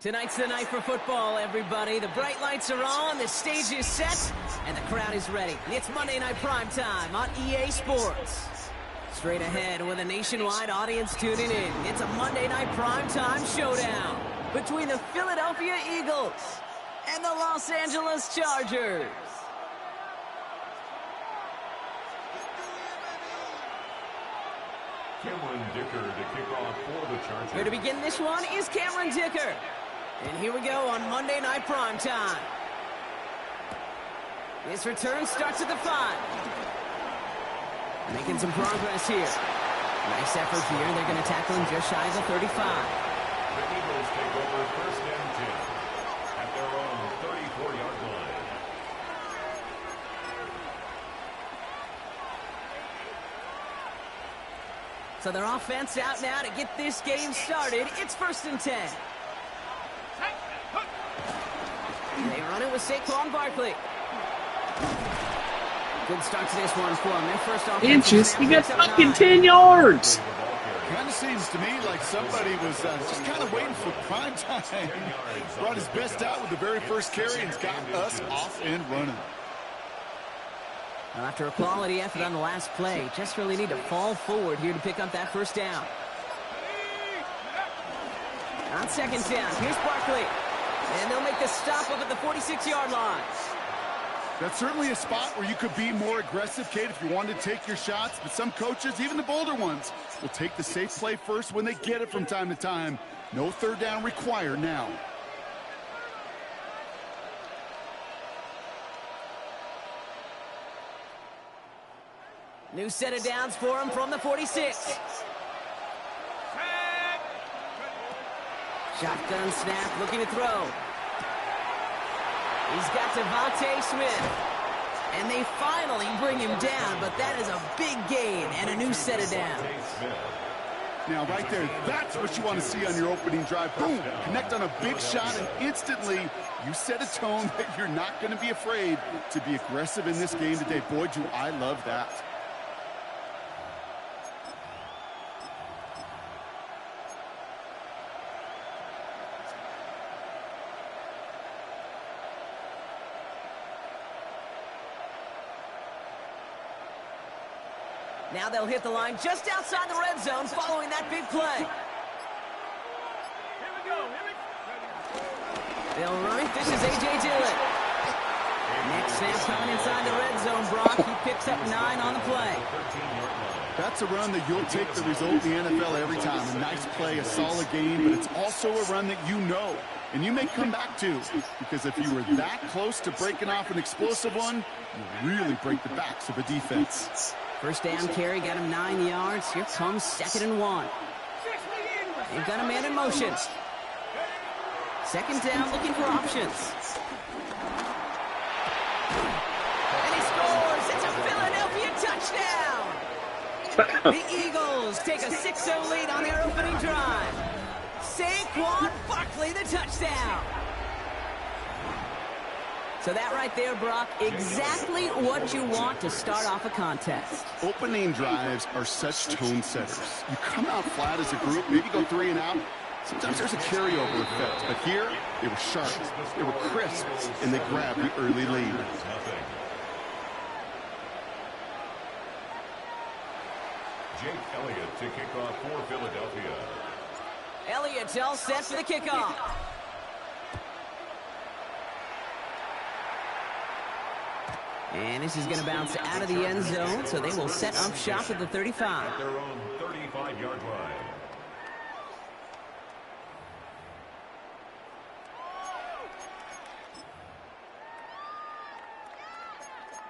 Tonight's the night for football, everybody. The bright lights are on, the stage is set, and the crowd is ready. It's Monday Night Primetime on EA Sports. Straight ahead with a nationwide audience tuning in. It's a Monday Night Primetime showdown between the Philadelphia Eagles and the Los Angeles Chargers. Cameron Dicker to kick off for the Chargers. Here to begin this one is Cameron Dicker. And here we go on Monday Night Primetime. This return starts at the 5. Making some progress here. Nice effort here. They're going to tackle him just shy of the 35. The Eagles take over first and 10 at their own 34-yard line. So their offense out now to get this game started. It's first and 10. They run it with Saquon Barkley. Good start to this one for him. Their first offense. Inches, he got fucking 10 yards. Kind of seems to me like somebody was just kind of waiting for prime time. Brought his best out with the very first carry and got us off and running. Well, after a quality effort on the last play, just really need to fall forward here to pick up that first down. On second down, here's Barkley. And they'll make the stop up at the 46-yard line. That's certainly a spot where you could be more aggressive, Kate, if you wanted to take your shots. But some coaches, even the bolder ones, will take the safe play first when they get it from time to time. No third down required now. New set of downs for him from the 46. Shotgun snap, looking to throw. He's got Devontae Smith. And they finally bring him down, but that is a big gain and a new set of downs. Now, right there, that's what you want to see on your opening drive. Boom! Connect on a big shot, and instantly you set a tone that you're not going to be afraid to be aggressive in this game today. Boy, do I love that. Now they'll hit the line just outside the red zone following that big play. Here we go. They'll run it. This is A.J. Dillon. Next snap coming inside the red zone, Brock. He picks up 9 on the play. That's a run that you'll take the result in the NFL every time. A nice play, a solid game, but it's also a run that you know. And you may come back to, because if you were that close to breaking off an explosive one, you really break the backs of a defense. First down carry, got him 9 yards. Here comes 2nd and 1. They've got a man in motion. Second down, looking for options. And he scores! It's a Philadelphia touchdown! The Eagles take a 6-0 lead on their opening drive. Saquon Barkley, the touchdown. So that right there, Brock, exactly what you want to start off a contest. Opening drives are such tone setters. You come out flat as a group, maybe go 3 and out. Sometimes there's a carryover effect, but here they were sharp, they were crisp, and they grabbed the early lead. Jake Elliott to kick off for Philadelphia. Elliott's all set for the kickoff. And this is going to bounce out of the end zone, so they will set up shop at the 35. At their own 35-yard line.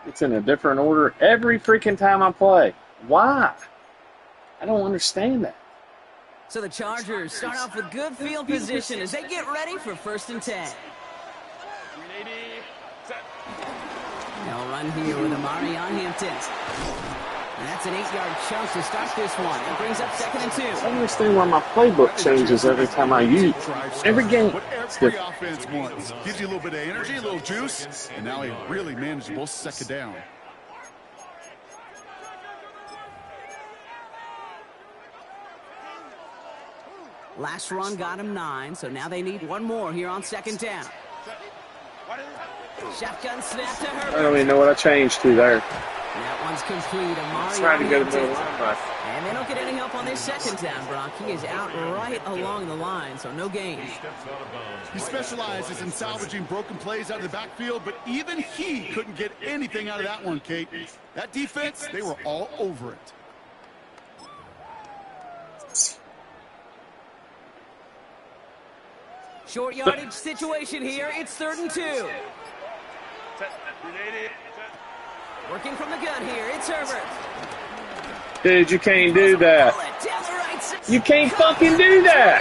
It's in a different order every freaking time I play. Why? I don't understand that. So the Chargers start off with good field position as they get ready for 1st and 10. They'll run here with Amari on Hampton. And that's an 8-yard chunk to start this one. It brings up 2nd and 2. I understand why my playbook changes every time I use every game. What every offense wants. Gives you a little bit of energy, a little juice, and now a really manageable 2nd down. Last run got him 9, so now they need one more here on 2nd down. Shotgun snap to Herbert. I don't even know what I changed to there. That one's complete. Amari Trying to go to on the Hampton. linebacker. And they don't get any help on this 2nd down, Brock. He is out right along the line, so no gain. He specializes in salvaging broken plays out of the backfield, but even he couldn't get anything out of that one, Kate. That defense, they were all over it. Short yardage situation here. It's 3rd and 2. Working from the gun here. It's Herbert. Dude, you can't do that. You can't fucking do that.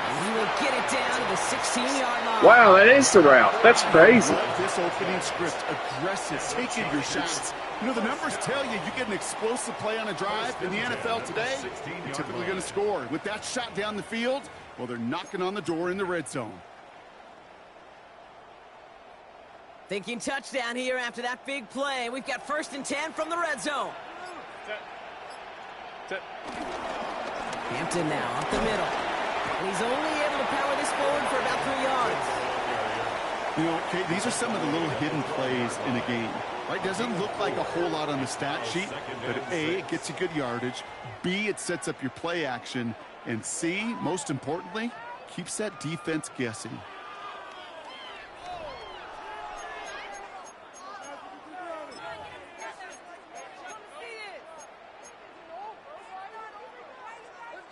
And he will get it down to the 16-yard line. Wow, that is the route. That's crazy. This opening script, aggressive, taking your shots. You know, the numbers tell you get an explosive play on a drive in the NFL today, you're typically going to score. With that shot down the field, well, they're knocking on the door in the red zone. Thinking touchdown here after that big play. We've got 1st and 10 from the red zone. Hampton now up the middle. And he's only able to power this forward for about 3 yards. You know, Kate, these are some of the little hidden plays in a game. Right? Doesn't look like a whole lot on the stat sheet, but A, it gets you good yardage. B, it sets up your play action. And C, most importantly, keeps that defense guessing.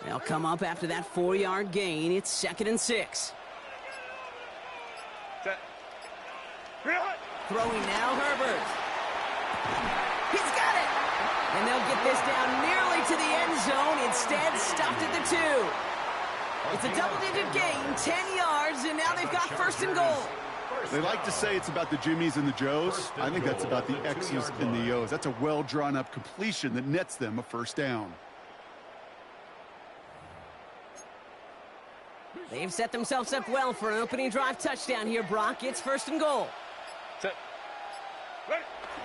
They'll come up after that 4-yard gain. It's 2nd and 6. Throwing now, Herbert. He's got it! And they'll get this down nearly to the end zone. Instead, stopped at the 2. It's a double-digit gain, 10 yards, and now they've got 1st and goal. They like to say it's about the Jimmies and the Joes. I think that's about the X's and the O's. That's a well-drawn-up completion that nets them a 1st down. They've set themselves up well for an opening drive touchdown here, Brock. It's 1st and goal.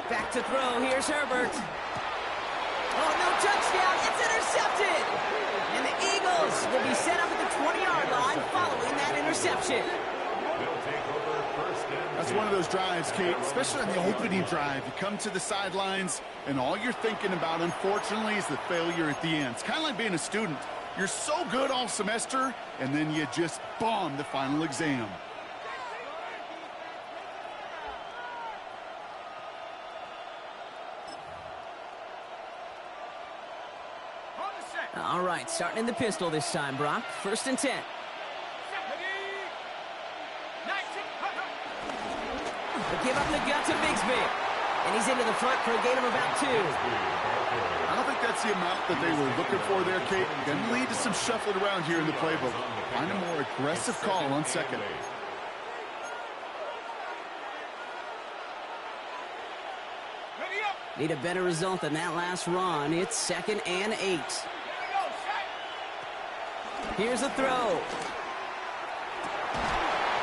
Back to throw. Here's Herbert. Oh, no touchdown. It's intercepted. And the Eagles will be set up at the 20-yard line following that interception. That's one of those drives, Kate, especially on the opening drive. You come to the sidelines, and all you're thinking about, unfortunately, is the failure at the end. It's kind of like being a student. You're so good all semester, and then you just bomb the final exam. All right, starting in the pistol this time, Brock. 1st and 10. They give up the gut to Bigsby. And he's into the front for a gain of about 2. I don't think that's the amount that they were looking for there, Kate. Going to lead to some shuffling around here in the playbook. Find a more aggressive call on 2nd. Need a better result than that last run. It's 2nd and 8. Here's a throw.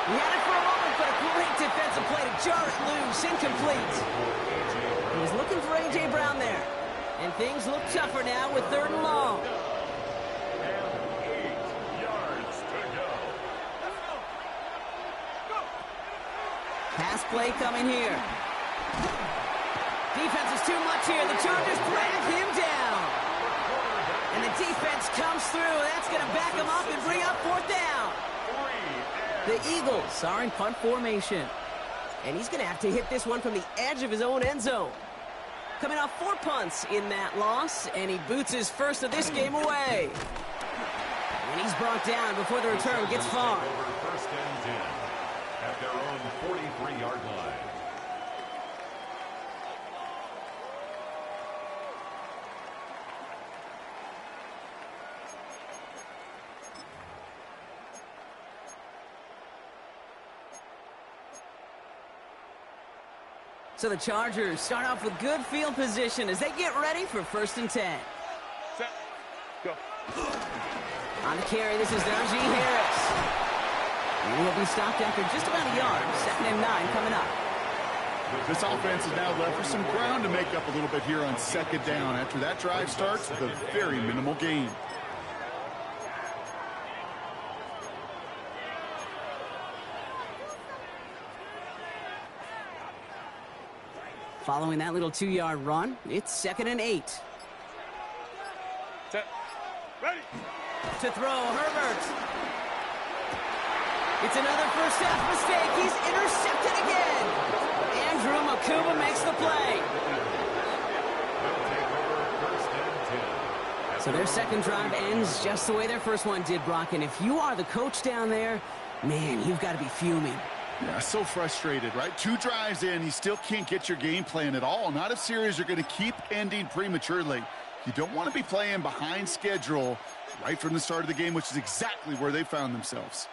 He had it for a moment, but a great defensive play to jar it loose. Incomplete. He was looking for A.J. Brown there. And things look tougher now with 3rd and long. And 8 yards to go. Pass play coming here. Defense is too much here. The Chargers drag him down. And the defense comes through. That's going to back him up and bring up 4th down. The Eagles are in punt formation. And he's going to have to hit this one from the edge of his own end zone. Coming off 4 punts in that loss, and he boots his first of this game away. And he's brought down before the return gets far. 1st and 10 at their own 43-yard line. So the Chargers start off with good field position as they get ready for 1st and 10. Set. Go. On the carry, this is Najee Harris. And he'll be stopped after just about a yard. 2nd and 9 coming up. This offense is now left for some ground to make up a little bit here on 2nd down after that drive starts with a very minimal gain. Following that little 2-yard run, it's 2nd and 8. Set. Ready. To throw, Herbert. It's another first half mistake. He's intercepted again. Andrew Makuba makes the play. So their second drive ends just the way their first one did, Brock. And if you are the coach down there, man, you've got to be fuming. Yeah, so frustrated, right? 2 drives in, you still can't get your game plan at all. Not if series are going to keep ending prematurely. You don't want to be playing behind schedule right from the start of the game, which is exactly where they found themselves.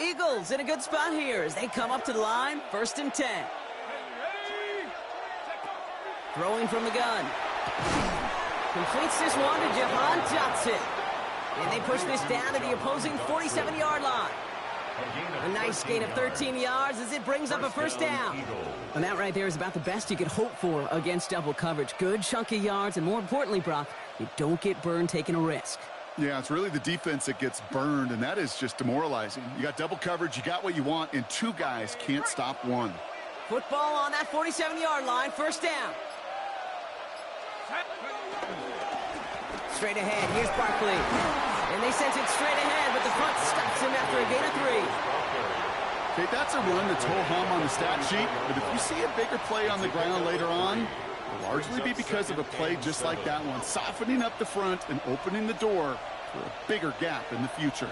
Eagles in a good spot here as they come up to the line. 1st and 10. Throwing from the gun. Completes this one to Jahan Johnson. And they push this down to the opposing 47-yard line. A nice gain of 13 yards as it brings up a 1st down. And that right there is about the best you could hope for against double coverage. Good chunk of yards, and more importantly, Brock, you don't get burned taking a risk. Yeah, it's really the defense that gets burned, and that is just demoralizing. You got double coverage, you got what you want, and 2 guys can't stop one. Football on that 47-yard line, 1st down. Straight ahead, here's Barkley. And they sent it straight ahead, but the punt stops him after a gain of 3. Okay, that's a run that's ho-hum on the stat sheet, but if you see a bigger play on the ground later on, it'll largely be because of a play just like that one, softening up the front and opening the door for a bigger gap in the future.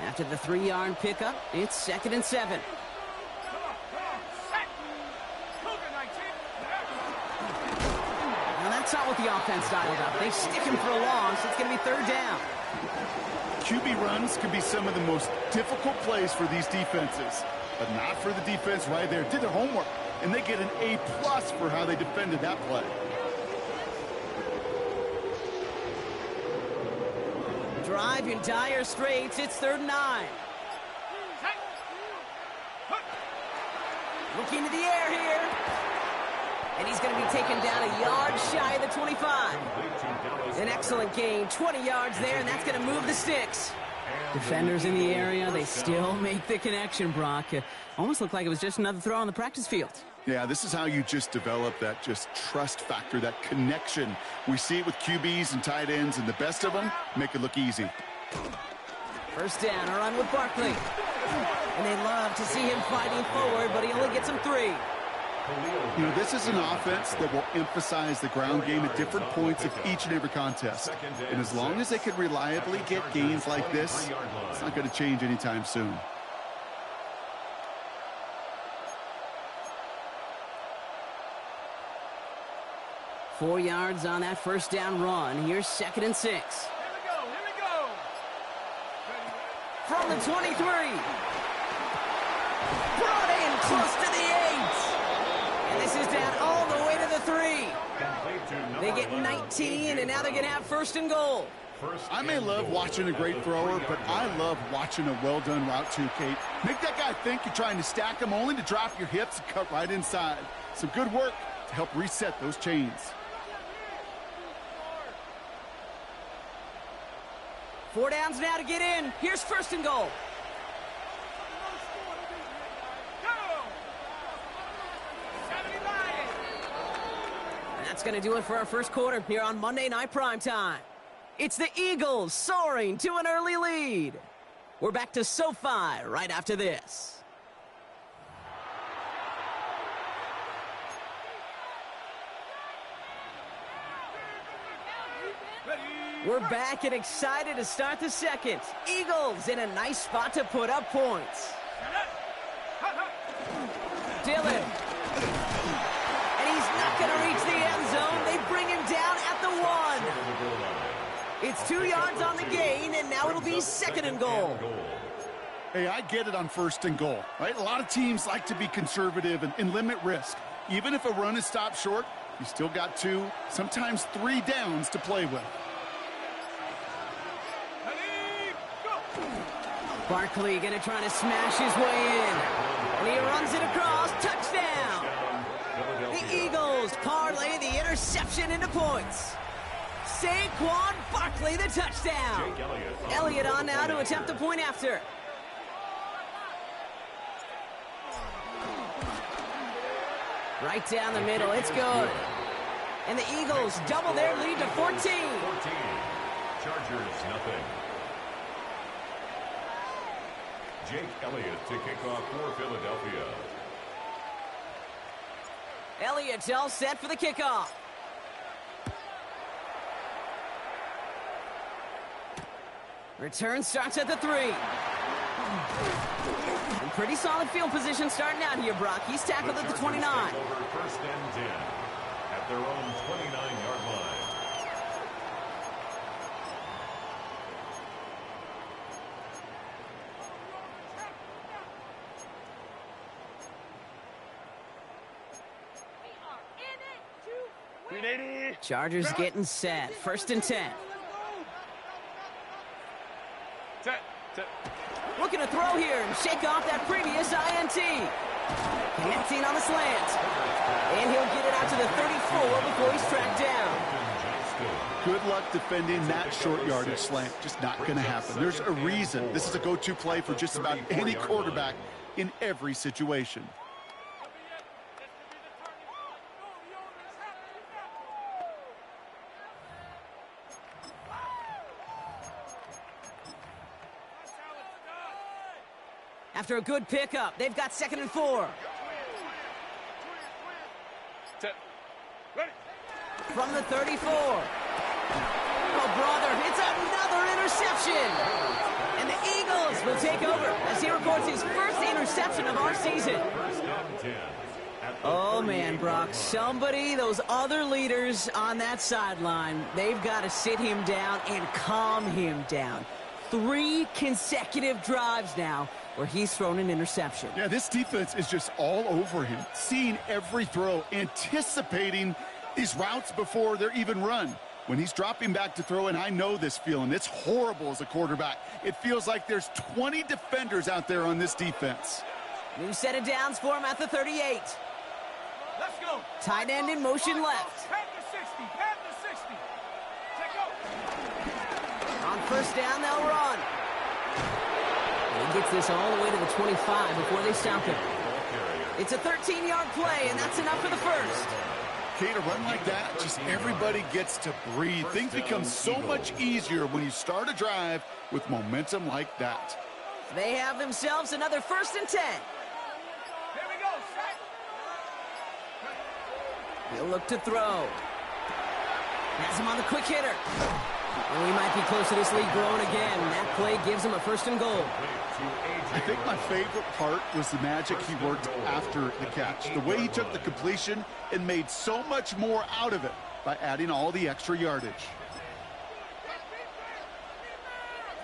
After the 3-yard pickup, it's 2nd and 7. Now that's not what the offense dialed up. They stick him for a loss. It's going to be 3rd down. QB runs can be some of the most difficult plays for these defenses, but not for the defense right there. Did their homework, and they get an A+ for how they defended that play. Drive in dire straits. It's 3rd and 9. Looking to the air here. And he's going to be taken down a yard shy of the 25. An excellent gain. 20 yards there, and that's going to move the sticks. Defenders in the area, they still make the connection, Brock. Almost looked like it was just another throw on the practice field. Yeah, this is how you just develop that just trust factor, that connection. We see it with QBs and tight ends, and the best of them make it look easy. 1st down, a run with Barkley. And they love to see him fighting forward, but he only gets him 3. You know, this is an offense that will emphasize the ground game at different points of each and every contest. And as long as they can reliably get gains like this, it's not going to change anytime soon. Four yards on that 1st down run. Here's 2nd and 6. Here we go. From the 23. Brought in close to the 8. And this is down all the way to the 3. They get 19, and now they're going to have 1st and goal. I may love watching a great thrower, but I love watching a well-done route too, Kate. Make that guy think you're trying to stack him only to drop your hips and cut right inside. Some good work to help reset those chains. Four downs now to get in. Here's 1st and goal. And that's going to do it for our 1st quarter here on Monday Night Primetime. It's the Eagles soaring to an early lead. We're back to SoFi right after this. We're back and excited to start the second. Eagles in a nice spot to put up points. Dillon. And he's not going to reach the end zone. They bring him down at the 1. It's 2 yards on the gain, and now it'll be 2nd and goal. Hey, I get it on 1st and goal, right? A lot of teams like to be conservative and limit risk. Even if a run is stopped short, you still got 2, sometimes 3 downs to play with. Barkley going to try to smash his way in. And he runs it across. Touchdown! The Eagles parlay the interception into points. Saquon Barkley, the touchdown. Elliott on now to attempt the point after. Right down the middle. It's good. And the Eagles double their lead to 14. Chargers, nothing. Jake Elliott to kick off for Philadelphia. Elliott's all set for the kickoff. Return starts at the 3. And pretty solid field position starting out here, Brock. He's tackled at the 29. Over 1st and 10 at their own 29-yard line. Chargers getting set. 1st and 10. Looking to throw here and shake off that previous INT. Connecting on the slant. And he'll get it out to the 34 before he's tracked down. Good luck defending that short yardage slant. Just not going to happen. There's a reason. This is a go-to play for just about any quarterback in every situation. After a good pickup, they've got 2nd and 4. From the 34. Oh, brother, it's another interception. And the Eagles will take over as he records his first interception of our season. Oh, man, Brock, somebody, those other leaders on that sideline, they've got to sit him down and calm him down. 3 consecutive drives now where he's thrown an interception. Yeah, this defense is just all over him, seeing every throw, anticipating these routes before they're even run. When he's dropping back to throw, and I know this feeling, it's horrible as a quarterback. It feels like there's 20 defenders out there on this defense. New set of downs for him at the 38. Let's go. Tight end in motion left. Pat the 60. Pat the 60. Check out. On 1st down, they'll run. And he gets this all the way to the 25 before they stop him. It's a 13-yard play, and that's enough for the 1st. Okay, to run like that, just everybody gets to breathe. Things become so much easier when you start a drive with momentum like that. They have themselves another 1st and 10. Here we go. Set. He'll look to throw. Has him on the quick hitter. And we might be close to this lead growing again. That play gives him a 1st and goal. I think my favorite part was the magic he worked after the catch. The way he took the completion and made so much more out of it by adding all the extra yardage.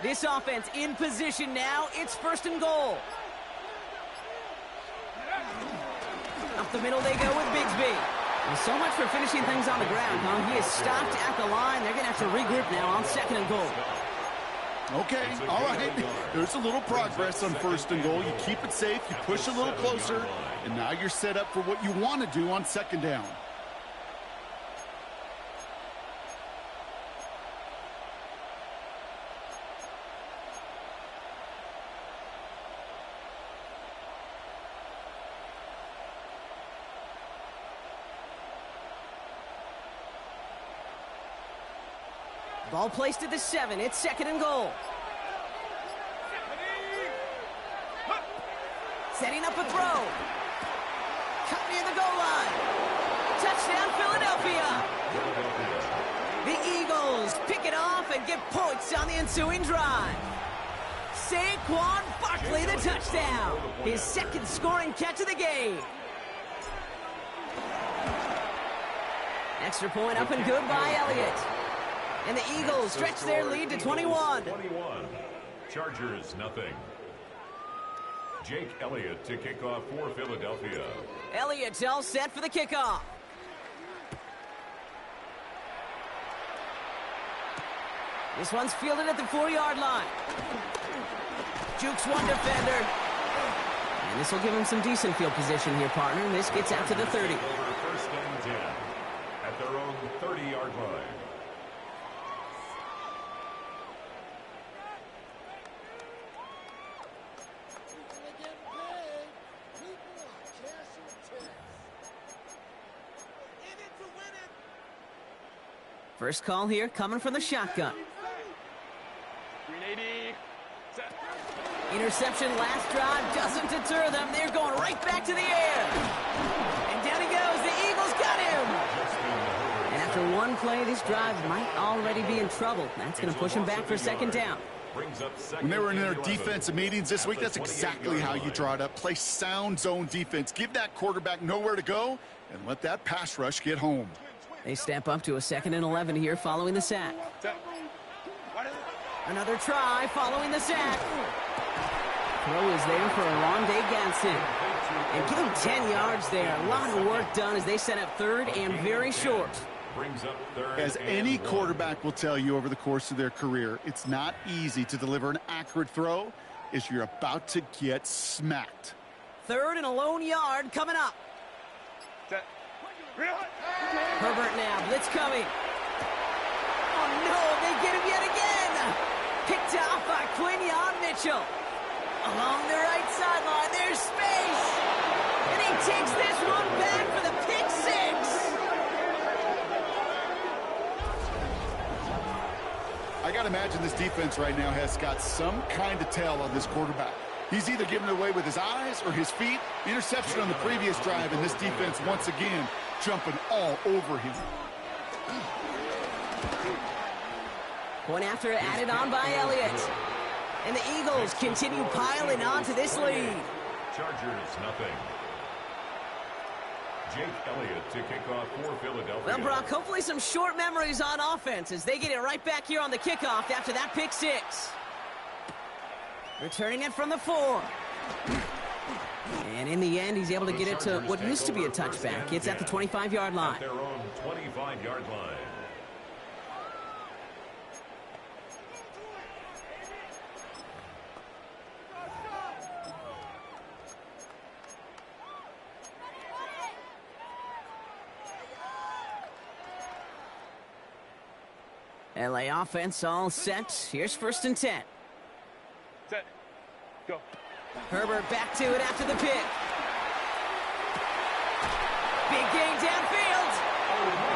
This offense in position now. It's 1st and goal. Up the middle they go with Bigsby. And so much for finishing things on the ground, huh? He is stopped at the line. They're going to have to regroup now on 2nd and goal. Okay, all right. There's a little progress on 1st and goal. You keep it safe, you push a little closer, and now you're set up for what you want to do on 2nd down. Ball placed at the 7. It's 2nd and goal. Setting up a throw. Cut near the goal line. Touchdown, Philadelphia. The Eagles pick it off and get points on the ensuing drive. Saquon Barkley, the touchdown. His second scoring catch of the game. Extra point up and good by Elliott. And the Eagles stretch their lead to 21. Chargers, nothing. Jake Elliott to kick off for Philadelphia. Elliott's all set for the kickoff. This one's fielded at the 4-yard line. Jukes one defender. And this will give him some decent field position here, partner. And this gets out to the 30. Over first and 10 at their own 30-yard line. First call here coming from the shotgun. 380. Set. Interception last drive doesn't deter them. They're going right back to the air. And down he goes. The Eagles got him. And after one play, this drive might already be in trouble. That's going to push him back for second down. When they were in their defensive meetings this week, that's exactly how you draw it up. Play sound zone defense. Give that quarterback nowhere to go and let that pass rush get home. They step up to a 2nd and 11 here following the sack. Another try following the sack. Throw is there for Rondé Ganson. And give him 10 yards there. A lot of work done as they set up third and very short. As any quarterback will tell you over the course of their career, it's not easy to deliver an accurate throw as you're about to get smacked. 3rd and a lone yard coming up. Herbert now, blitz coming. Oh no, they get him yet again. Picked off by Quinyon Mitchell. Along the right sideline, there's space. And he takes this one back for the pick 6. I got to imagine this defense right now has got some kind of tell on this quarterback. He's either giving it away with his eyes or his feet. Interception on the previous drive, and this defense once again jumping all over him. Point after added on by Elliott. And the Eagles continue piling on to this lead. Chargers, nothing. Jake Elliott to kick off for Philadelphia. Well, Brock, hopefully some short memories on offense as they get it right back here on the kickoff after that pick 6. Returning it from the 4. And in the end, he's able to get it to what used to be a touchback. It's at the 25-yard line. At their own 25-yard line. LA offense all set. Here's 1st and 10. Set. Go. Herbert back to it after the pick. Big gain downfield.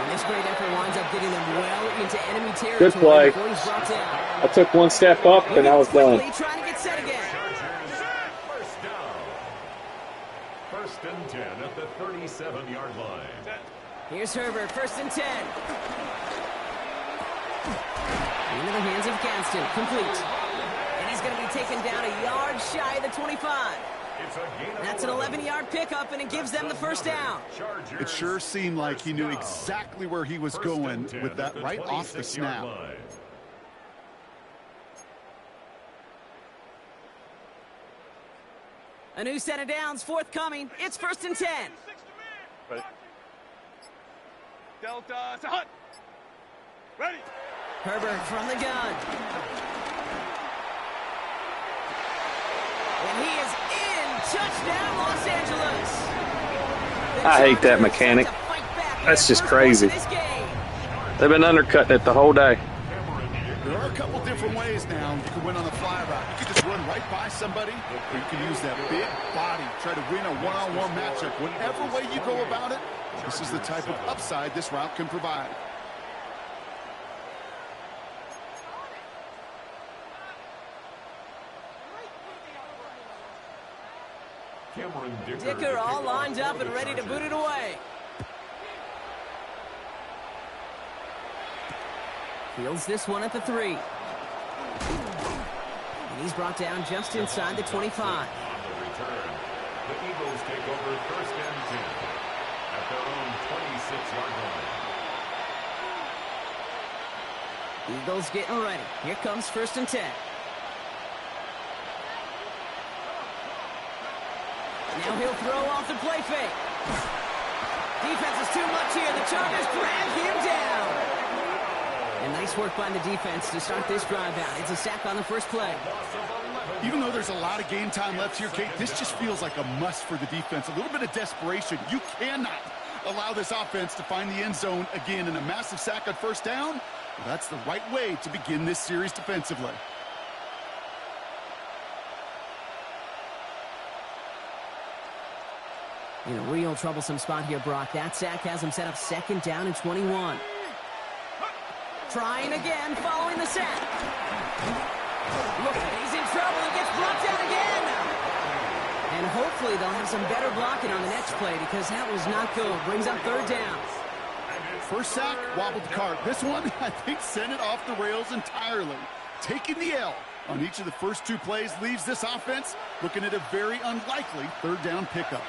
And this great effort winds up getting them well into enemy territory. Good play. Before he's brought down. I took one step up and I was done. Trying to get set again. First down. 1st and 10 at the 37-yard line. Here's Herbert, 1st and 10. Into the hands of Gadsden, complete. And he's going to be taken down a yard shy of the 25. That's an 11-yard pickup, and it gives them the 1st down. It sure seemed like he knew exactly where he was going with that right off the snap. A new set of downs forthcoming. It's 1st and 10. Ready. Delta, hut. Ready. Herbert from the gun. And he is in. Touchdown, Los Angeles. I hate that mechanic. That's just crazy. They've been undercutting it the whole day. There are a couple different ways now. You can win on the fly route. You can just run right by somebody, or you can use that big body, try to win a one-on-one matchup. Whatever way you go about it, this is the type of upside this route can provide. Dicker all lined up and ready to boot it away. Fields this one at the 3. And he's brought down just inside the 25. On the return, the Eagles take over first and 10 at their own 26-yard line. Eagles getting ready. Here comes first and 10. Now he'll throw off the play fake. Defense is too much here. The Chargers drag him down. And nice work by the defense to start this drive out. It's a sack on the first play. Even though there's a lot of game time left here, Kate, this just feels like a must for the defense. A little bit of desperation. You cannot allow this offense to find the end zone again in a massive sack on first down. Well, that's the right way to begin this series defensively. In a real troublesome spot here, Brock. That sack has him set up second down and 21. Trying again, following the sack. Look, he's in trouble. He gets blocked out again. And hopefully they'll have some better blocking on the next play because that was not good. Brings up third down. First sack, wobbled the cart. This one, I think, sent it off the rails entirely. Taking the L on each of the first two plays leaves this offense looking at a very unlikely third down pickup.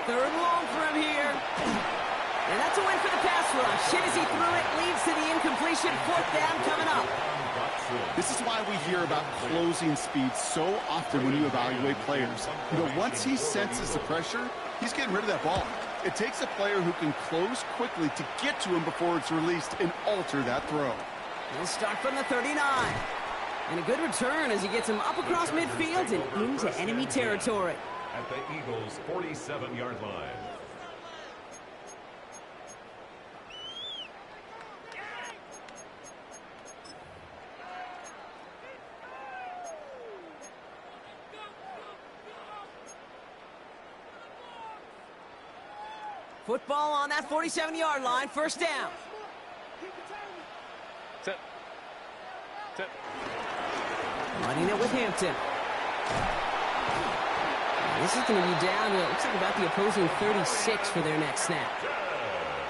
Third long for him here. And that's a win for the pass rush. Hit as he threw it, leads to the incompletion. Fourth down coming up. This is why we hear about closing speed so often when you evaluate players. You know, once he senses the pressure, he's getting rid of that ball. It takes a player who can close quickly to get to him before it's released and alter that throw. He'll start from the 39. And a good return as he gets him up across midfield and into enemy territory. At the Eagles' 47-yard line. Football on that 47-yard line, first down. Set. Set. Running it with Hampton. This is going to be down to, it looks like about the opposing 36 for their next snap.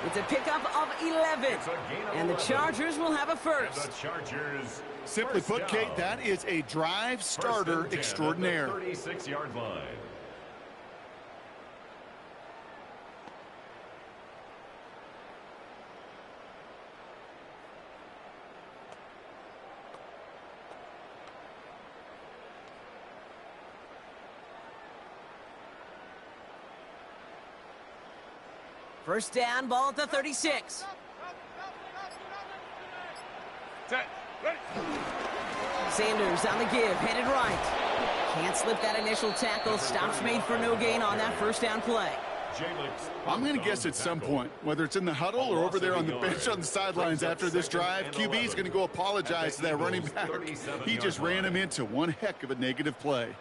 It's a pickup of 11. And the Chargers will have a first. Simply put, Kate, that is a drive starter extraordinaire. 36-yard line. First down, ball at the 36. Set. Ready. Sanders on the give, headed right. Can't slip that initial tackle. Stops made for no gain on that first down play. I'm going to guess at some point, whether it's in the huddle or over there on the bench on the sidelines after this drive, QB is going to go apologize to that running back. He just ran him into one heck of a negative play.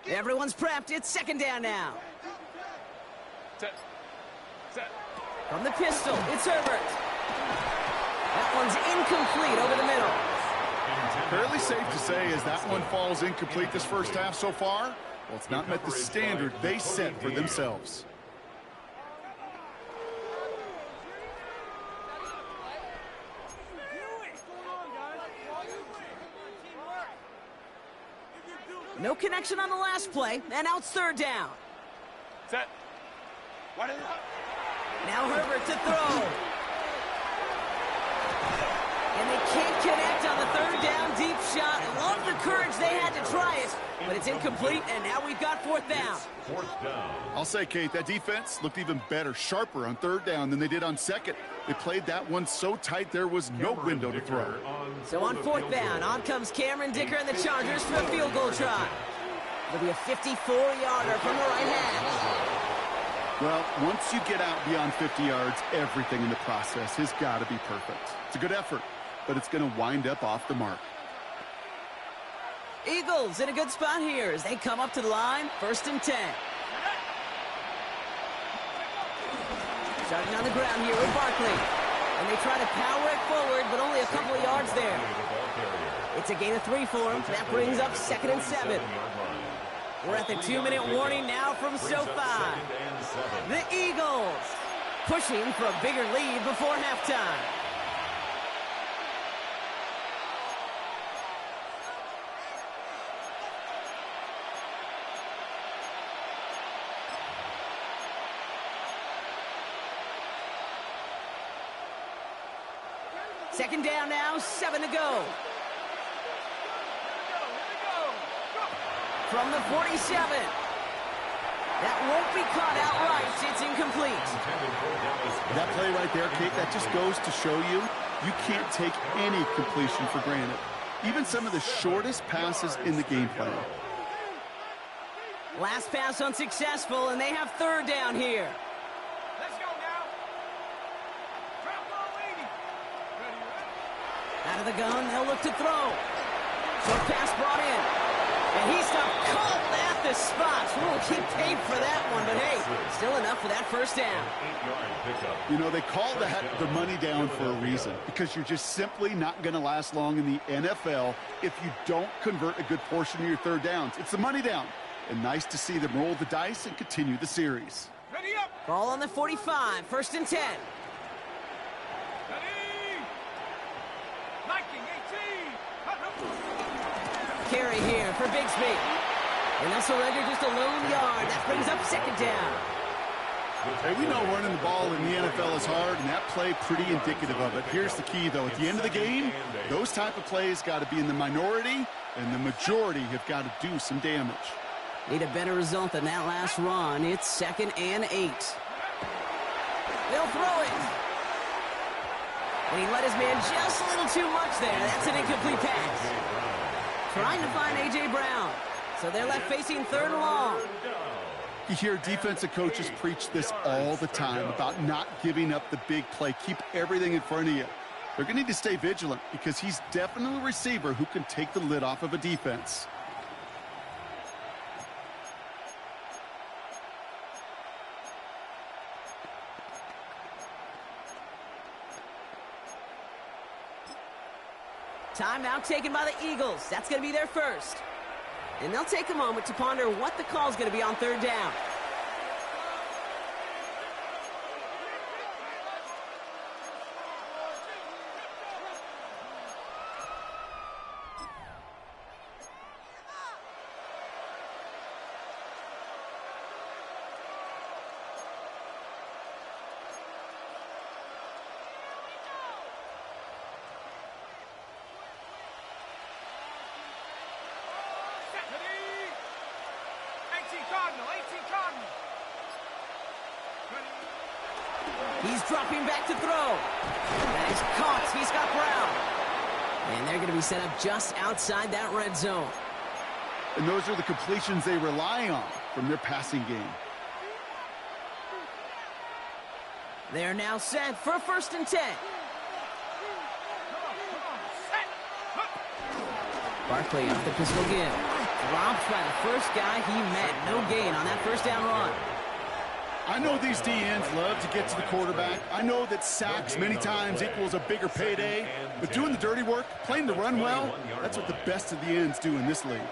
Everyone's prepped. It's second down now. Set. Set. From the pistol, it's Herbert. That one's incomplete over the middle. Fairly safe to say as that one falls incomplete this first half so far, well, it's not met the standard they set for themselves. No connection on the last play, and now it's third down. Set. Now Herbert to throw. And they can't connect on the third down deep shot. Love the courage they had to try it, but it's incomplete, and now we've got fourth down. I'll say, Kate, that defense looked even better, sharper on third down than they did on second. They played that one so tight there was no window to throw. So on fourth down, on comes Cameron Dicker and the Chargers for a field goal try. It'll be a 54-yarder from the right hash. Well, once you get out beyond 50 yards, everything in the process has got to be perfect. It's a good effort, but it's going to wind up off the mark. Eagles in a good spot here as they come up to the line, first and 10. Starting on the ground here with Barkley. And they try to power it forward, but only a couple of yards there. It's a gain of 3 for him. That brings up 2nd and 7. We're at the 2-minute warning now from SoFi. The Eagles pushing for a bigger lead before halftime. Second down now, 7 to go. From the 47. That won't be caught outright. It's incomplete. That play right there, Kate, that just goes to show you can't take any completion for granted. Even some of the shortest passes in the game plan. Last pass unsuccessful, and they have 3rd down here. Let's go now. Drop ball 80. Out of the gun, they'll look to throw. Short pass brought in. And he stopped cold at the spot. We'll keep paid for that one, but hey, still enough for that 1st down. You know, they call that the money down for a reason, because you're just simply not going to last long in the NFL if you don't convert a good portion of your 3rd downs. It's the money down. And nice to see them roll the dice and continue the series. Ready up. Ball on the 45, 1st and 10. Ready. Liking 18. Carry here for Bigsby. And they'll surrender just a lone yard. That brings up 2nd down. Hey, we know running the ball in the NFL is hard, and that play pretty indicative of it. Here's the key, though. At the end of the game, those type of plays got to be in the minority, and the majority have got to do some damage. Need a better result than that last run. It's 2nd and 8. They'll throw it. And he let his man just a little too much there. That's an incomplete pass. Trying to find A.J. Brown. So they're left facing 3rd and long. You hear defensive coaches preach this all the time about not giving up the big play. Keep everything in front of you. They're going to need to stay vigilant because he's definitely a receiver who can take the lid off of a defense. Timeout taken by the Eagles. That's going to be their 1st. And they'll take a moment to ponder what the call is going to be on 3rd down. He's dropping back to throw. That is caught. He's got Brown. And they're going to be set up just outside that red zone. And those are the completions they rely on from their passing game. They're now set for 1st and 10. Barkley off the pistol give. Dropped by the first guy he met. No gain on that 1st down run. I know these DNs love to get to the quarterback. I know that sacks many times equals a bigger payday. But doing the dirty work, playing the run well, that's what the best of the ends do in this league.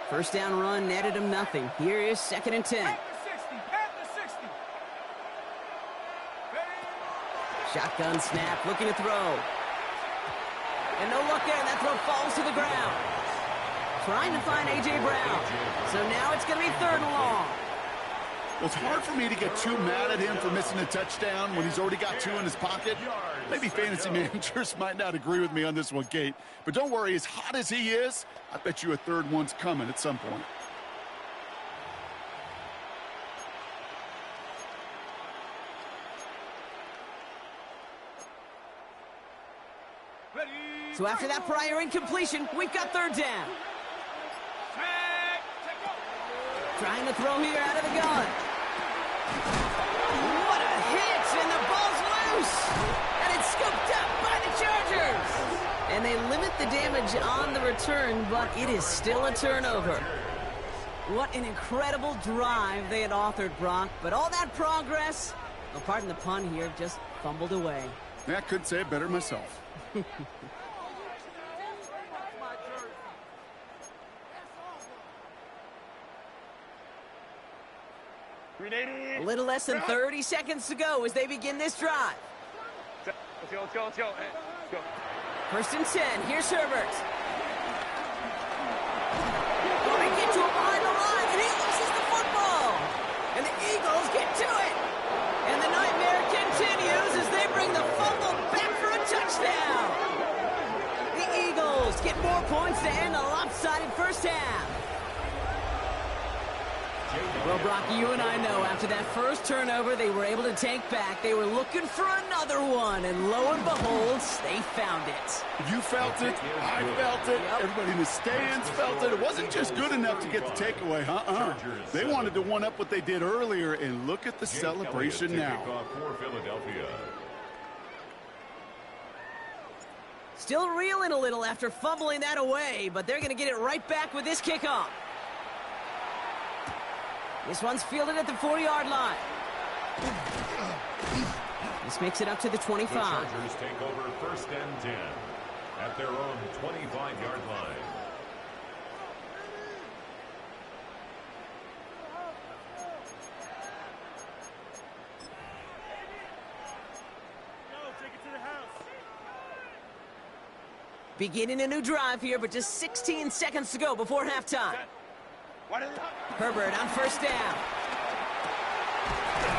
1st down run netted him nothing. Here is 2nd and 10. Shotgun snap, looking to throw. And no look there, that throw falls to the ground. Trying to find A.J. Brown. So now it's going to be 3rd and long. Well, it's hard for me to get too mad at him for missing a touchdown when he's already got 2 in his pocket. Maybe fantasy managers might not agree with me on this one, Kate. But don't worry, as hot as he is, I bet you a 3rd one's coming at some point. So after that prior incompletion, we've got 3rd down. Trying to throw here out of the gun. What a hit, and the ball's loose. And it's scooped up by the Chargers. And they limit the damage on the return, but it is still a turnover. What an incredible drive they had authored, Brock. But all that progress, well, pardon the pun here, just fumbled away. Yeah, I couldn't say it better myself. A little less than 30 seconds to go as they begin this drive. Let's go. Let's go. First and 10. Here's Herbert. Going to get to him behind the line, and he loses the football. And the Eagles get to it. And the nightmare continues as they bring the fumble back for a touchdown. The Eagles get more points to end a lopsided first half. Well, Brock, you and I know after that first turnover they were able to take back. They were looking for another one, and lo and behold, they found it. You felt it. I felt it. Yep. Everybody in the stands felt it. It wasn't just good enough to get the takeaway, They wanted to one-up what they did earlier, and look at the celebration now. Still reeling a little after fumbling that away, but they're going to get it right back with this kickoff. This one's fielded at the 40-yard line. This makes it up to the 25. The Chargers take over first and 10 at their own 25-yard line. Take it to the house. Beginning a new drive here, but just 16 seconds to go before halftime. Herbert on first down.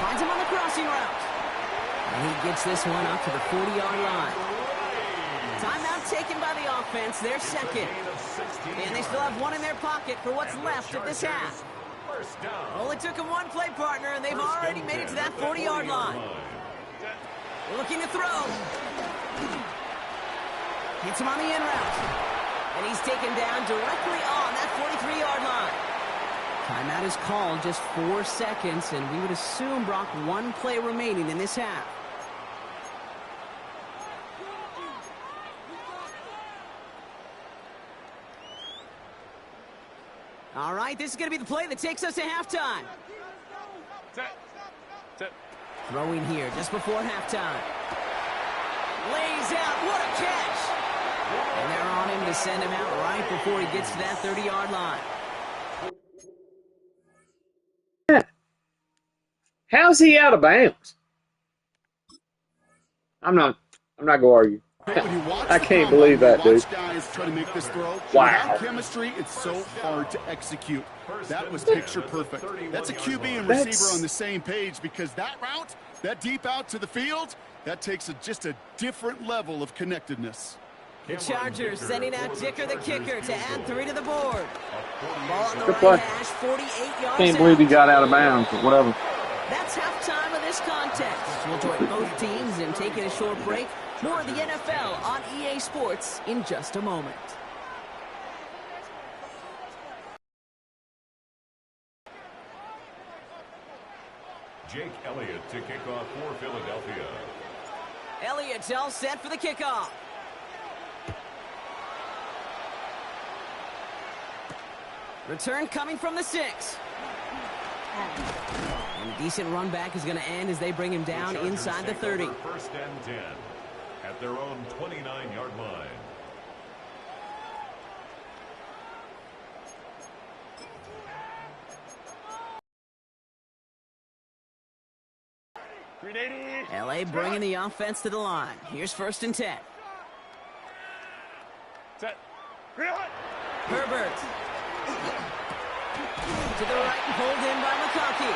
Finds him on the crossing route. And he gets this one up to the 40-yard line. Timeout taken by the offense, their second. And they still have one in their pocket for what's left of this half. Only took them one play, partner, and they've already made it to that 40-yard line. Looking to throw. Hits him on the in route. And he's taken down directly on that 43-yard line. Timeout is called, just 4 seconds, and we would assume, Brock, one play remaining in this half. All right, this is going to be the play that takes us to halftime. Throwing here just before halftime. Lays out, what a catch! And they're on him to send him out right before he gets to that 30-yard line. How's he out of bounds? I'm not going to argue. I can't believe that, dude. Guys try to make this throw. Wow. Without chemistry, it's so hard to execute. That was picture perfect. That's a QB and receiver on the same page, because that route, that deep out to the field, that takes just a different level of connectedness. The Chargers sending out Dicker the kicker to add 3 to the board. Ball on the Good right play. hash, 48 yards Can't believe he got out of bounds, but whatever. That's halftime of this contest. We'll join both teams in taking a short break. More of the NFL on EA Sports in just a moment. Jake Elliott to kick off for Philadelphia. Elliott's all set for the kickoff. Return coming from the 6. And a decent run back is going to end as they bring him down inside the 30. First and 10 at their own 29-yard line. LA bringing the offense to the line. Here's first and 10. Set. Herbert. To the right, pulled in by McConkey.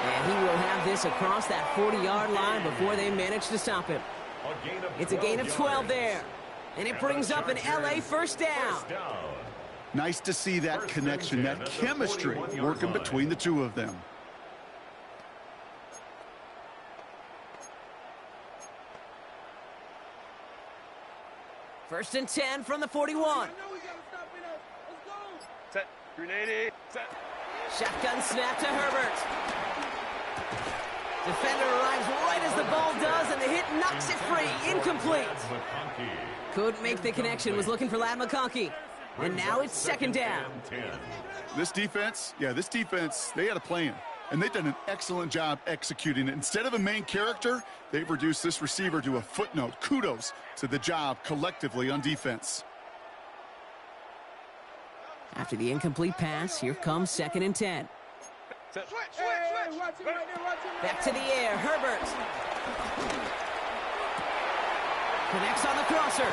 And he will have this across that 40-yard line before they manage to stop him. It's a gain of 12 there. And it brings up an LA first down. Nice to see that connection, that chemistry working between the two of them. First and 10 from the 41. Set. Grenade. Set. Shotgun snap to Herbert. Defender arrives right as the ball does, and the hit knocks it free. Incomplete. Couldn't make the connection. Was looking for Ladd McConkey. And now it's second down. This defense, they had a plan. And they've done an excellent job executing it. Instead of a main character, they've reduced this receiver to a footnote. Kudos to the job collectively on defense. After the incomplete pass, here comes second and 10. Back to the air, Herbert. Connects on the crosser.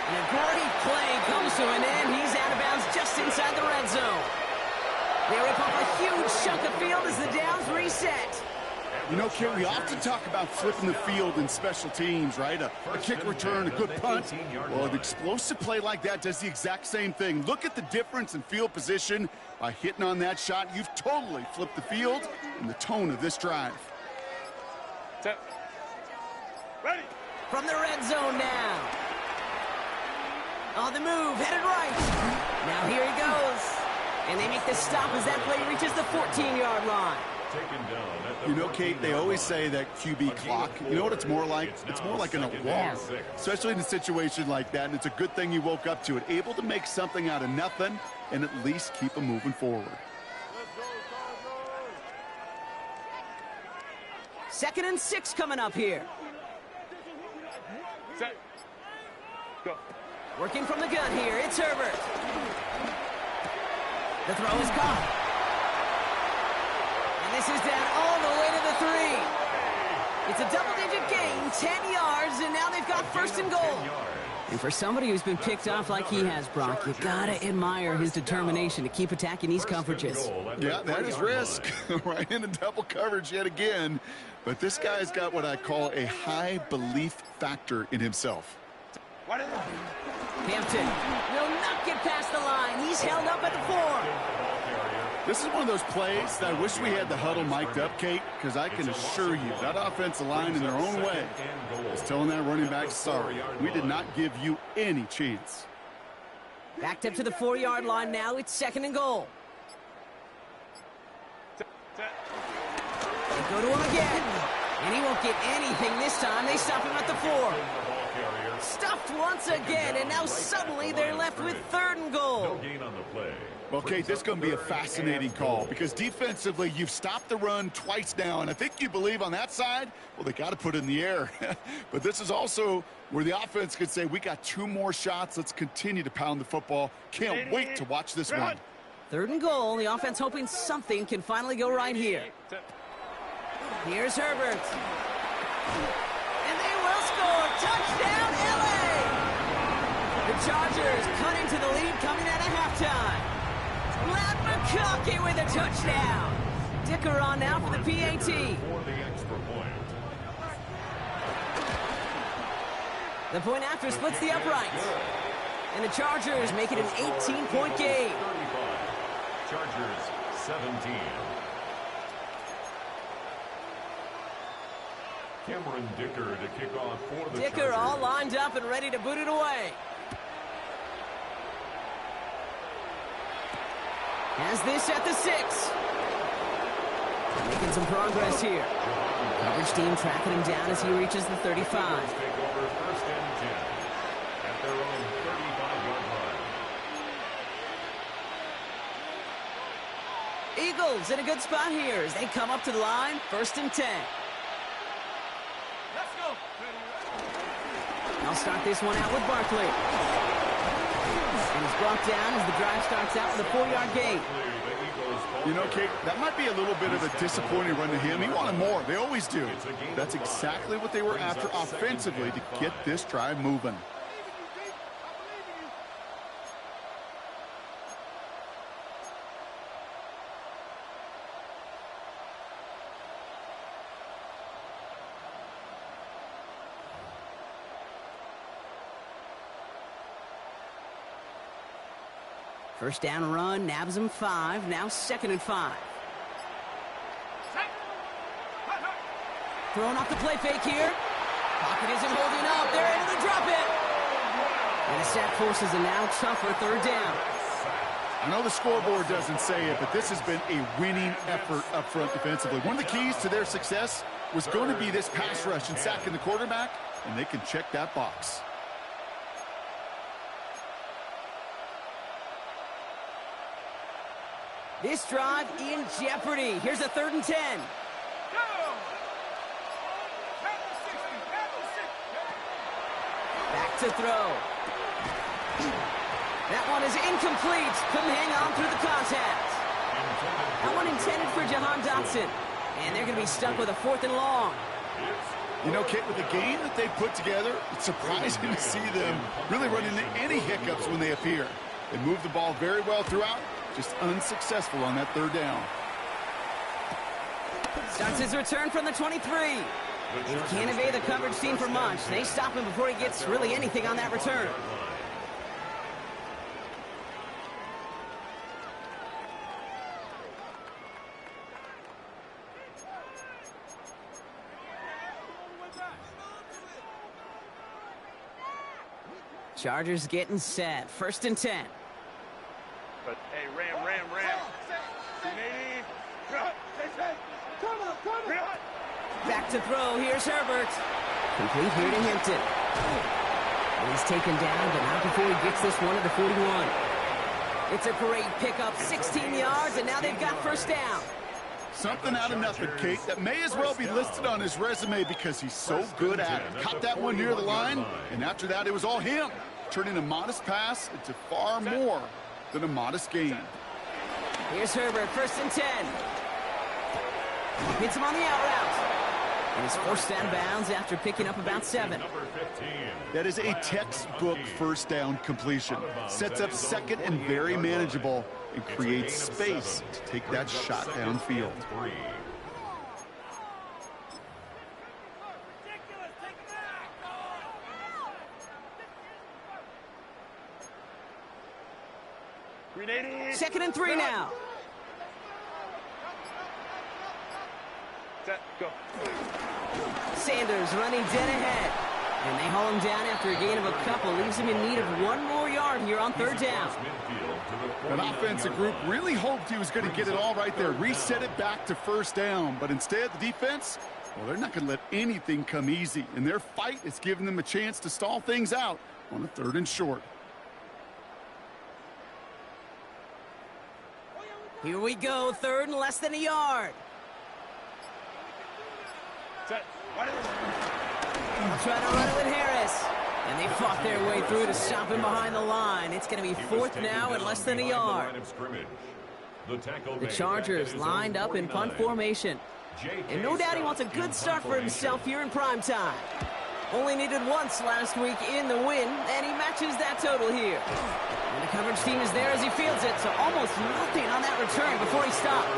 And a great play comes to an end. He's out of bounds just inside the red zone. They rip off a huge chunk of field as the downs reset. You know, Kit, we often talk about flipping the field in special teams, right? A kick return, a good punt. Well, an explosive play like that does the exact same thing. Look at the difference in field position. By hitting on that shot, you've totally flipped the field and the tone of this drive. Ready. From the red zone now. On the move, headed right. Now here he goes. And they make the stop as that play reaches the 14-yard line. You know, Kate, they always say that QB clock, you know what it's more like? It's more like an alarm, especially in a situation like that. And it's a good thing you woke up to it, able to make something out of nothing and at least keep them moving forward. 2nd and 6 coming up here. Set. Go. Working from the gun here, it's Herbert. The throw is caught. And this is down all the way to the 3. It's a double-digit gain, 10 yards, and now they've got 1st and goal. And for somebody who's been picked off like he has, Brock, you gotta admire his determination to keep attacking these coverages. Yeah, that is risk. Right into double coverage yet again. But this guy's got what I call a high belief factor in himself. Hampton will not get past the line. He's held up at the 4. This is one of those plays that I wish we had the huddle mic'd up, Kate, because I can assure you that offensive line in their own way is telling that running back, sorry, we did not give you any chance. Backed up to the 4-yard line now. It's 2nd and goal. They go to him again. And he won't get anything this time. They stop him at the 4. Stuffed once again, and now suddenly they're left with 3rd and goal. Well, Kate, this is going to be a fascinating call because defensively you've stopped the run twice now, and I think you believe on that side, well, they got to put it in the air. But this is also where the offense could say, we got 2 more shots. Let's continue to pound the football. Can't wait to watch this one. 3rd and goal. The offense hoping something can finally go right here. Here's Herbert. And they will score. Touchdown, L.A. The Chargers cut into the lead coming out of halftime. Matt McConkey with a touchdown. Dicker on now for the PAT. The point after splits the uprights. And the Chargers make it an 18-point game. Chargers 17. Cameron Dicker to kick off for the Dicker Chargers. all lined up and ready to boot it away. Has this at the 6. Making some progress here. Coverage team tracking him down as he reaches the 35. Take over 1st and 10 at their own 35-yard line. Eagles in a good spot here as they come up to the line. 1st and 10. Let's go. I'll start this one out with Barkley. And he's brought down as the drive starts out with a 4-yard gain. You know, Kate, that might be a little bit of a disappointing run to him. He wanted more. They always do. That's exactly what they were after offensively to get this drive moving. First down run, nabs him 5. Now 2nd and 5. Throwing off the play fake here. Pocket isn't holding up. They're able to drop it. And the sack forces a now tougher 3rd down. I know the scoreboard doesn't say it, but this has been a winning effort up front defensively. One of the keys to their success was going to be this pass rush and sacking the quarterback, and they can check that box. This drive in jeopardy. Here's a 3rd and 10. Back to throw. That one is incomplete. Couldn't hang on through the contact. That one intended for Jahan Dotson. And they're going to be stuck with a 4th and long. You know, Kate, with the game that they put together, it's surprising to see them really run into any hiccups when they appear. They move the ball very well throughout, just unsuccessful on that 3rd down. Starts his return from the 23. He can't evade the coverage team for much. They stop him before he gets really anything on that return. Chargers getting set. 1st and 10. But hey, Ram. Back to throw. Here's Herbert. Complete here to Hampton. And he's taken down, but not before he gets this one at the 41. It's a great pickup. 16 yards, and now they've got 1st down. Something out of nothing, Kate, that may as well be listed on his resume because he's so good at it. Caught that one near the line, and after that, it was all him. Turning a modest pass into far more than a modest gain. Here's Herbert, 1st and 10. Hits him on the out route. And he's forced out of bounds after picking up about 7. That is a textbook 1st down completion. Sets up 2nd and very manageable and creates space to take that shot downfield. Second and 3 now. Set, go. Sanders running dead ahead. And they haul him down after a gain of a couple. Leaves him in need of 1 more yard here on 3rd down. That offensive group really hoped he was going to get it all right there. Reset it back to 1st down. But instead, the defense, well, they're not going to let anything come easy. And their fight is giving them a chance to stall things out on a 3rd and short. Here we go. 3rd and less than a yard. Set. They'll try to run it with Harris. And they fought their way through to stop him behind the line. It's going to be 4th now and less than a yard. The Chargers lined up in punt formation. And no doubt he wants a good start for himself here in prime time. Only needed once last week in the win, and he matches that total here. And the coverage team is there as he fields it, so almost nothing on that return before he stopped.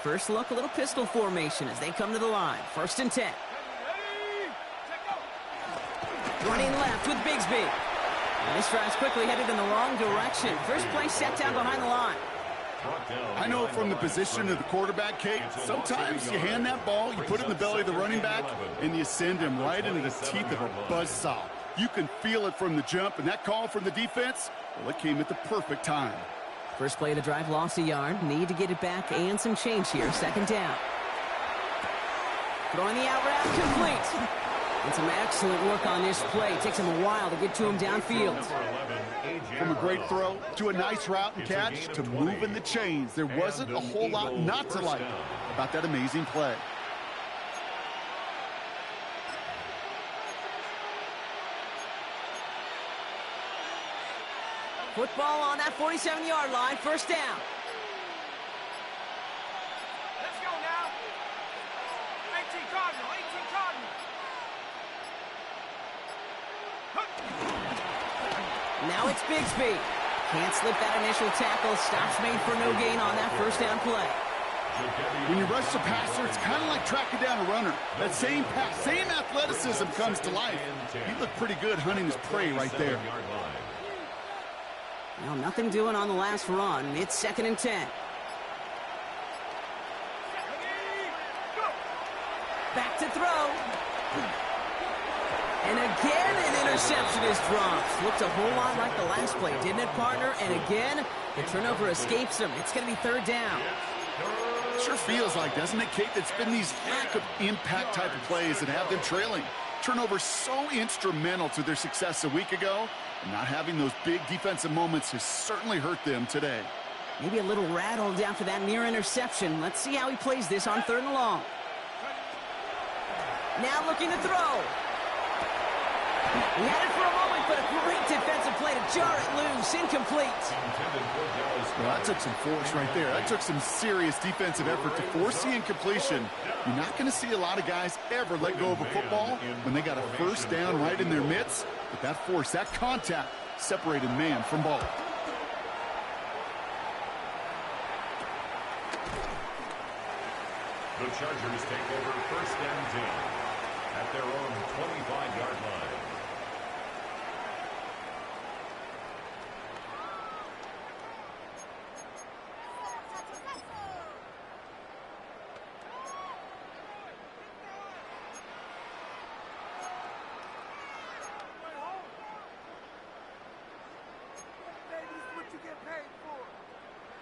First look, a little pistol formation as they come to the line. 1st and 10. Running left with Bigsby. And this drive's quickly headed in the wrong direction. First play set down behind the line. I know from the position of the quarterback, Kate, sometimes you hand that ball, you put it in the belly of the running back, and you send him right into the teeth of a buzzsaw. You can feel it from the jump, and that call from the defense, well, it came at the perfect time. First play of the drive lost a yard. Need to get it back and some change here. 2nd down. Throwing the out route complete. And some excellent work on this play. It takes him a while to get to him downfield. From a great throw to a nice route and catch to moving the chains. There wasn't a whole lot not to like about that amazing play. Football on that 47-yard line. 1st down. Let's go now. 18 Cardinal, 18 Cardinal. Now it's Bigsby. Can't slip that initial tackle. Stops made for no gain on that 1st down play. When you rush the passer, it's kind of like tracking down a runner. That same pass, same athleticism comes to life. He looked pretty good hunting his prey right there. Well, nothing doing on the last run. It's 2nd and 10. Back to throw. And again, an interception is dropped. Looked a whole lot like the last play, didn't it, partner? And again, the turnover escapes him. It's going to be 3rd down. Sure feels like, doesn't it, Kate? It's been these lack of impact type of plays that have them trailing. Turnovers so instrumental to their success a week ago, and not having those big defensive moments has certainly hurt them today. Maybe a little rattled after that near interception. Let's see how he plays this on 3rd and long. Now looking to throw. He had it for a moment, but a great defensive play to jar it loose. Incomplete. Well, that took some force right there. That took some serious defensive effort to force the incompletion. You're not going to see a lot of guys ever let go of a football when they got a first down right in their midst. But that force, that contact, separated man from ball. The Chargers take over 1st and 10 at their own 25-yard line.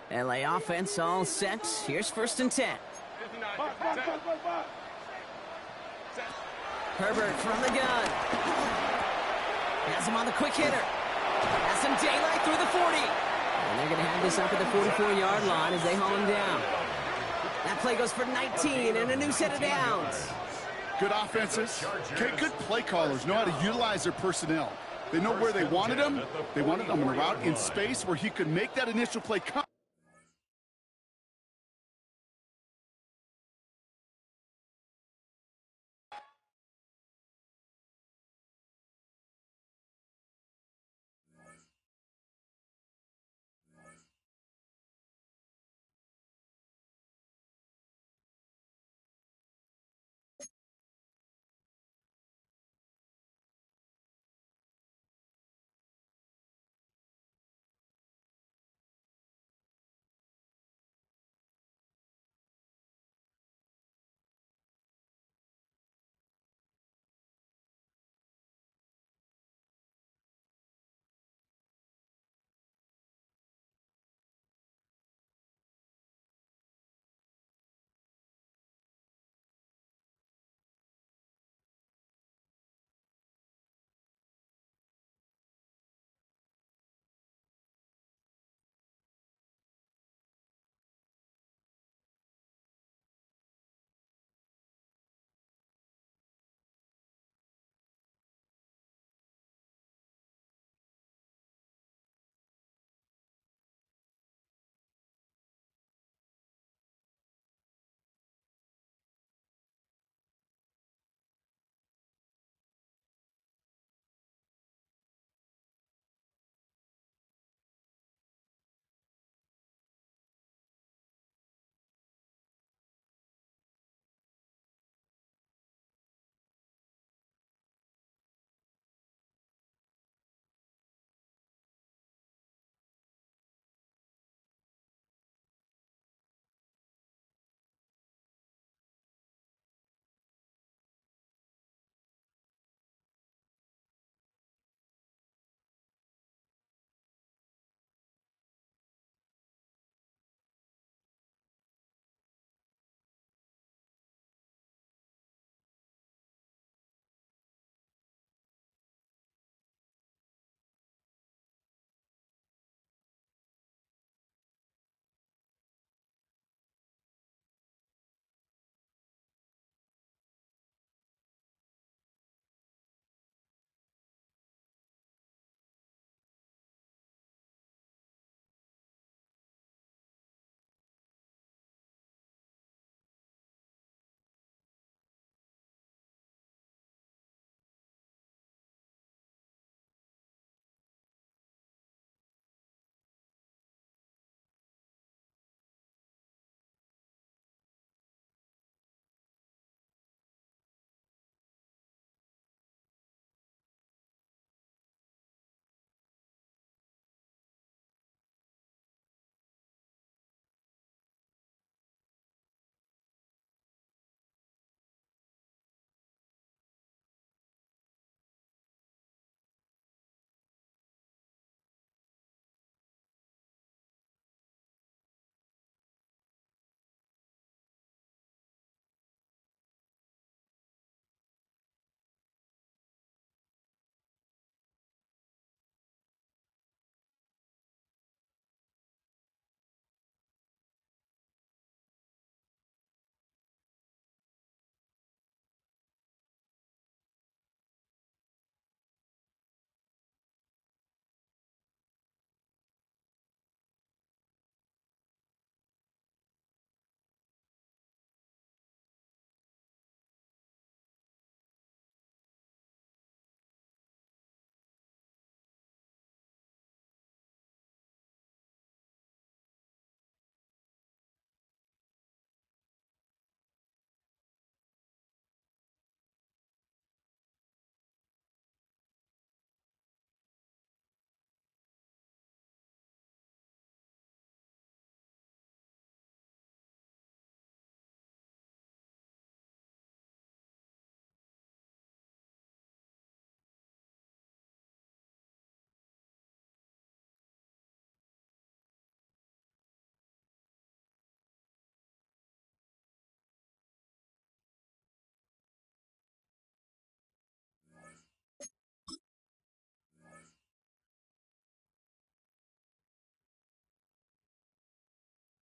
LA offense all set. Here's 1st and 10. Herbert from the gun. Has him on the quick hitter. Has some daylight through the 40. And they're going to have this up at the 44-yard line as they haul him down. That play goes for 19 and a new set of downs. Good offenses. Okay, good play callers know how to utilize their personnel. They know where they wanted him. They wanted him on a route in space where he could make that initial play come.